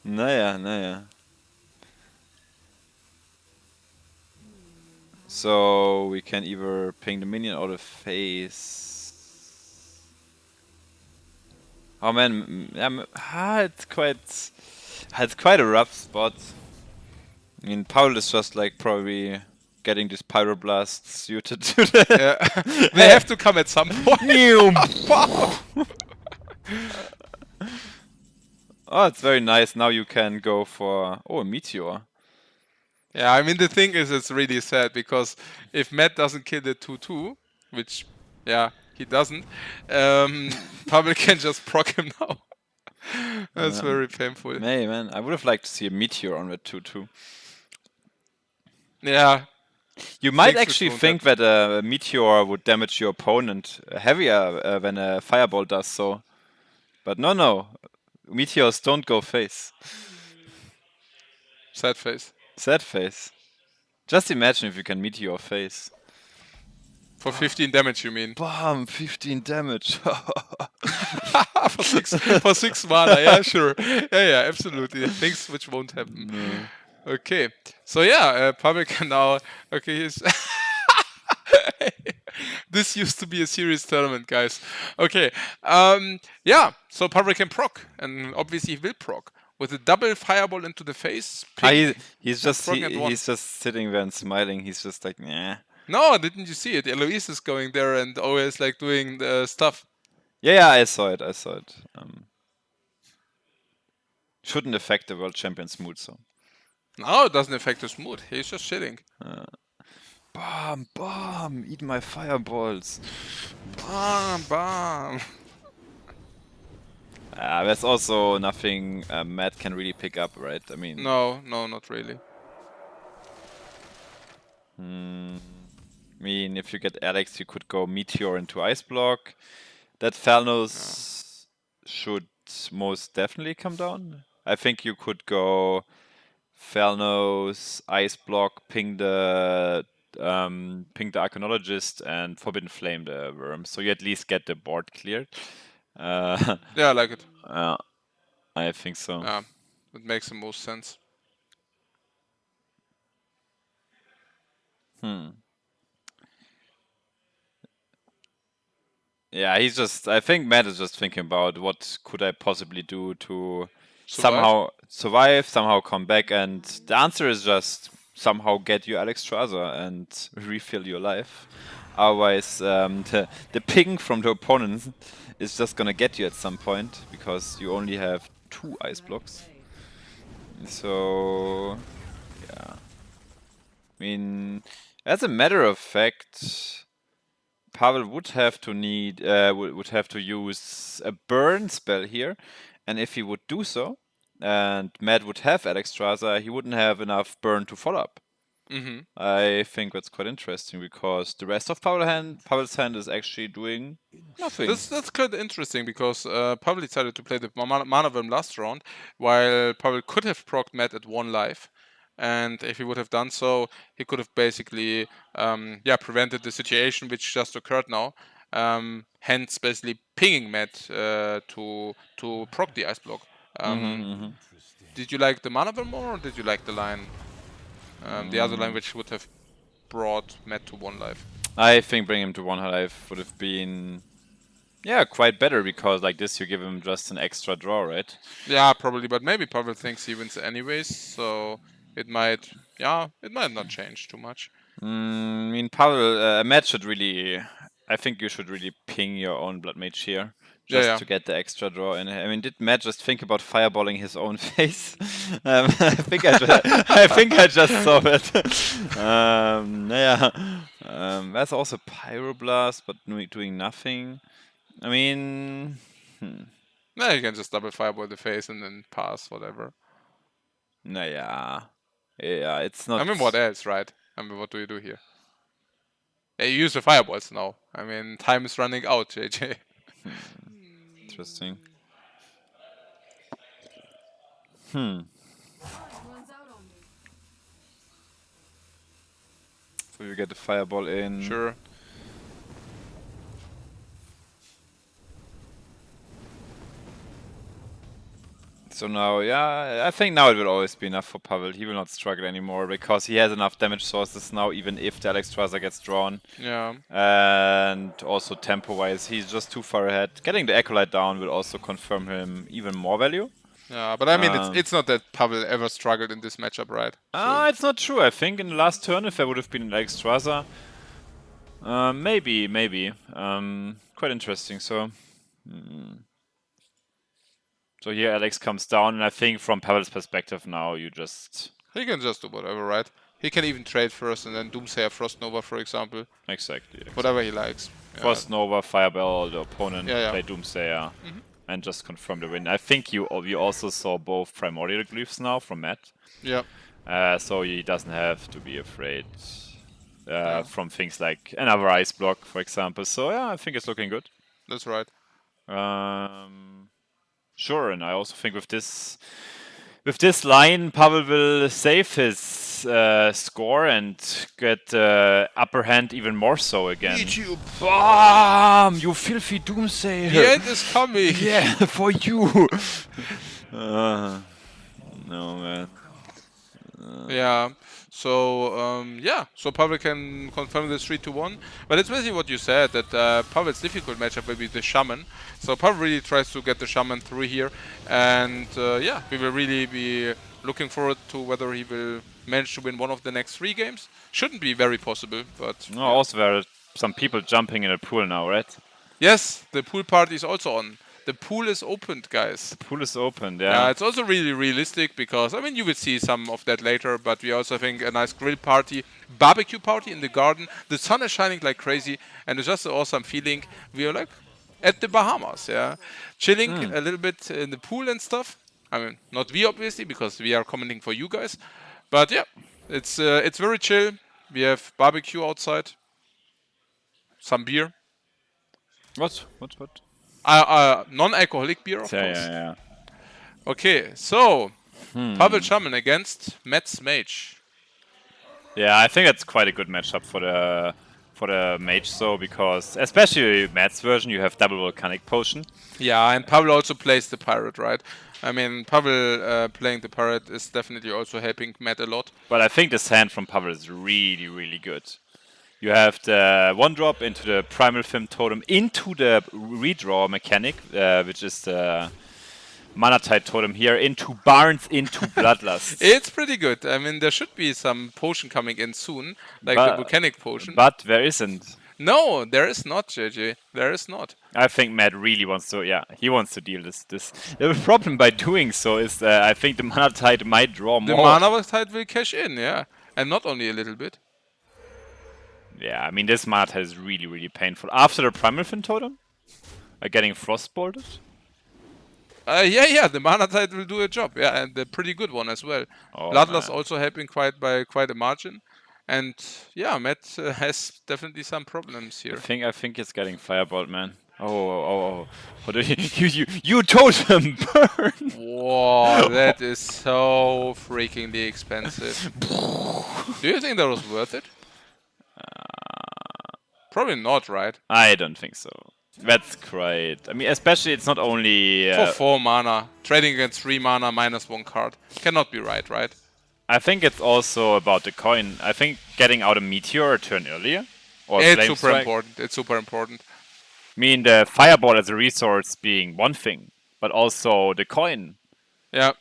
Naja. So we can either ping the minion or the face. Oh man, it's quite a rough spot. I mean, Paul is just like probably getting this pyroblast suited to the. Yeah. They have to come at some point. Oh, it's very nice. Now you can go for a meteor. Yeah, I mean the thing is, it's really sad because if Matt doesn't kill the 2/2, which yeah he doesn't, Pavel can just proc him now. That's very painful. Hey man, I would have liked to see a meteor on that 2/2. Yeah. You might Things which actually won't think that a meteor would damage your opponent heavier than a fireball does so. But no. Meteors don't go face. Sad face. Sad face. Just imagine if you can meteor face. For 15 damage, you mean? Bam, 15 damage. for six mana, yeah, sure. Yeah, absolutely. Things which won't happen. Okay. So yeah, Pavel can now. Okay, he's. This used to be a serious tournament, guys. Okay. Yeah. So Pavel can proc, and obviously he will proc with a double fireball into the face. He's just sitting there and smiling. He's just like, nah. No, didn't you see it? Eloise is going there and always like doing the stuff. Yeah, I saw it. Shouldn't affect the world champion's mood, so. No, it doesn't affect his mood. He's just chilling. Bam, eat my fireballs. Bam. There's also nothing Matt can really pick up, right? I mean. No, not really. I mean, if you get Alex, you could go Meteor into Ice Block. That Thalnos should most definitely come down. I think you could go Thalnos, Ice Block, ping the Archaeologist, and Forbidden Flame the Worm. So you at least get the board cleared. Yeah, I like it. I think so. Yeah, it makes the most sense. Yeah, I think Matt is just thinking about what could I possibly do to Survive? somehow survive, somehow come back, and the answer is just somehow get you Alex Strasser and refill your life. Otherwise, the ping from the opponent is just gonna get you at some point because you only have 2 ice blocks. So, yeah. I mean, as a matter of fact, Pavel would have to use a burn spell here, and if he would do so, and Matt would have Alex Strasser, he wouldn't have enough burn to follow up. I think that's quite interesting because the rest of Pavel's hand is actually doing nothing. That's quite interesting because Pavel decided to play the Mana Worm last round, while Pavel could have procced Matt at 1 life. And if he would have done so, he could have basically prevented the situation which just occurred now. Hence, basically pinging Matt to proc the ice block. Did you like the Mana Worm more, or did you like the line, the other line which would have brought Matt to 1 life? I think bringing him to 1 life would have been quite better because like this you give him just an extra draw, right? Yeah, probably, but maybe Pavel thinks he wins anyways, so it might not change too much. I mean, Pavel, Matt should really. I think you should really ping your own Blood Mage here, just to get the extra draw in. I mean, did Matt just think about fireballing his own face? I think I just saw it. That's also Pyroblast, but doing nothing. I mean, Yeah, you can just double fireball the face and then pass, whatever. Yeah, it's not. I mean, what else, right? I mean, what do you do here? Yeah, you use the fireballs now. I mean, time is running out, JJ. Interesting. So you get the fireball in. Sure. So now, yeah, I think now it will always be enough for Pavel. He will not struggle anymore because he has enough damage sources now, even if the Alexstrasza gets drawn. Yeah. And also tempo-wise, he's just too far ahead. Getting the Acolyte down will also confirm him even more value. Yeah, but I mean, it's not that Pavel ever struggled in this matchup, right? It's not true. I think in the last turn, if there would have been an Alexstrasza, maybe. Quite interesting. So here Alex comes down, and I think from Pavel's perspective now, you just... He can just do whatever, right? He can even trade first and then Doomsayer Frost Nova, for example. Exactly. Whatever he likes. Frost Nova, Fireball, the opponent, Yeah. play Doomsayer, and just confirm the win. I think you also saw both Primordial Glyphs now from Matt. Yeah. So he doesn't have to be afraid from things like another ice block, for example. So yeah, I think it's looking good. That's right. Sure, and I also think with this line, Pavel will save his score and get upper hand even more so again. Bam! You filthy doomsayer! The end is coming! Yeah, for you! No, man. Yeah. So so Pavel can confirm the 3-1. But it's basically what you said, that Pavel's difficult matchup will be the shaman. So Pavel really tries to get the shaman through here, and we will really be looking forward to whether he will manage to win one of the next 3 games. Shouldn't be very possible, but No, also there are some people jumping in a pool now, right? yes, the pool party is also on. The pool is opened, guys. The pool is open, yeah. It's also really realistic because, I mean, you will see some of that later, but we also think a nice grill party, barbecue party in the garden. The sun is shining like crazy, and it's just an awesome feeling. We are like at the Bahamas, yeah. Chilling a little bit in the pool and stuff. I mean, not we, obviously, because we are commenting for you guys. But yeah, it's very chill. We have barbecue outside. Some beer. What? Non-alcoholic beer, of course. Yeah. Okay, so Pavel Shaman against Matt's Mage. Yeah, I think that's quite a good matchup for the mage, so because especially Matt's version, you have double volcanic potion. Yeah, and Pavel also plays the pirate, right? I mean, Pavel playing the pirate is definitely also helping Matt a lot. But I think this hand from Pavel is really, really good. You have the 1-drop into the Primal Film Totem into the redraw mechanic, which is the Mana Tide Totem here, into Barnes, into Bloodlust. It's pretty good. I mean, there should be some potion coming in soon, like the volcanic potion. But there isn't. No, there is not, JJ. There is not. I think Matt really wants to, he wants to deal this. The problem by doing so is I think the Mana Tide might draw more. The Mana Tide will cash in, yeah. And not only a little bit. Yeah, I mean, this Mana Tide is really, really painful. After the Primal Fin Totem, getting Frostbolted. The Mana Tide will do a job, yeah, and a pretty good one as well. Bloodlust also helping by quite a margin. And yeah, Matt has definitely some problems here. I think it's getting Fireballed, man. Oh. What do you totem burn! Whoa, that is so freakingly expensive. Do you think that was worth it? Probably not, right? I don't think so. That's great. I mean, especially it's not only... for 4 mana, trading against 3 mana minus 1 card. Cannot be right? I think it's also about the coin. I think getting out a Meteor a turn earlier. Or it's super important. It's super important. I mean, the Fireball as a resource being one thing, but also the coin. Yeah,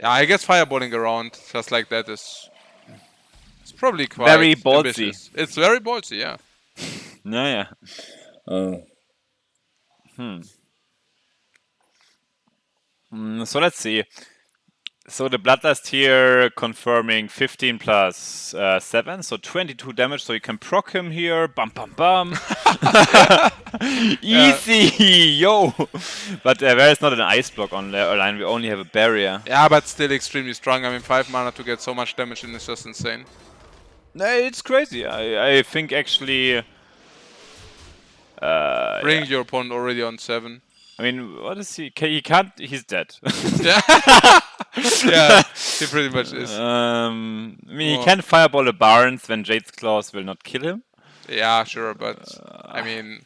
I guess fireballing around just like that is... It's probably quite very ballsy. Ambitious. It's very ballsy, yeah. Yeah. So let's see. So the Bloodlust here confirming 15 plus 7, so 22 damage. So you can proc him here. Bum. Easy, yo. But there is not an ice block on the line. We only have a barrier. Yeah, but still extremely strong. I mean, 5 mana to get so much damage in is just insane. No, it's crazy. I think actually. Bring your opponent already on 7. I mean, what is he? He can't. He's dead. Yeah. Yeah, he pretty much is. I mean, he Well, can fireball the Barons when Jade's Claws will not kill him. yeah, sure, but I mean,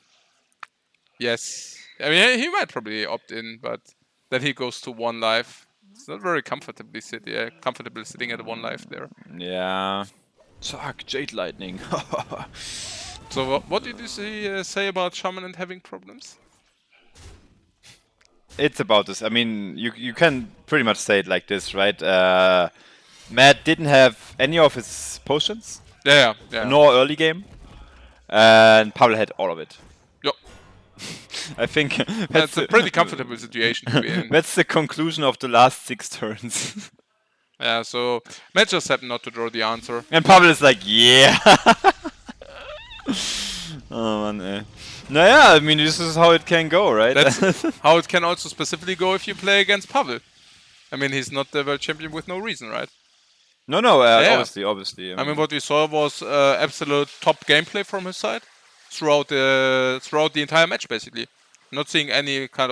yes. I mean, he might probably opt in, but then he goes to 1 life. It's not very comfortably comfortable sitting at 1 life there. Yeah. Fuck, Jade Lightning. So what did you say about Shaman and having problems? It's about this. I mean, you can pretty much say it like this, right? Matt didn't have any of his potions, Yeah. nor early game, and Pavel had all of it. Yep. I think That's a pretty comfortable situation to be in. That's the conclusion of the last 6 turns. Yeah, so Matt just happened not to draw the answer. And Pavel is like, yeah. Oh man. No, yeah. I mean, this is how it can go, right? That's how it can also specifically go if you play against Pavel. I mean, he's not the world champion with no reason, right? No, Yeah. obviously. I mean, what we saw was absolute top gameplay from his side throughout the entire match, basically. Not seeing any kind of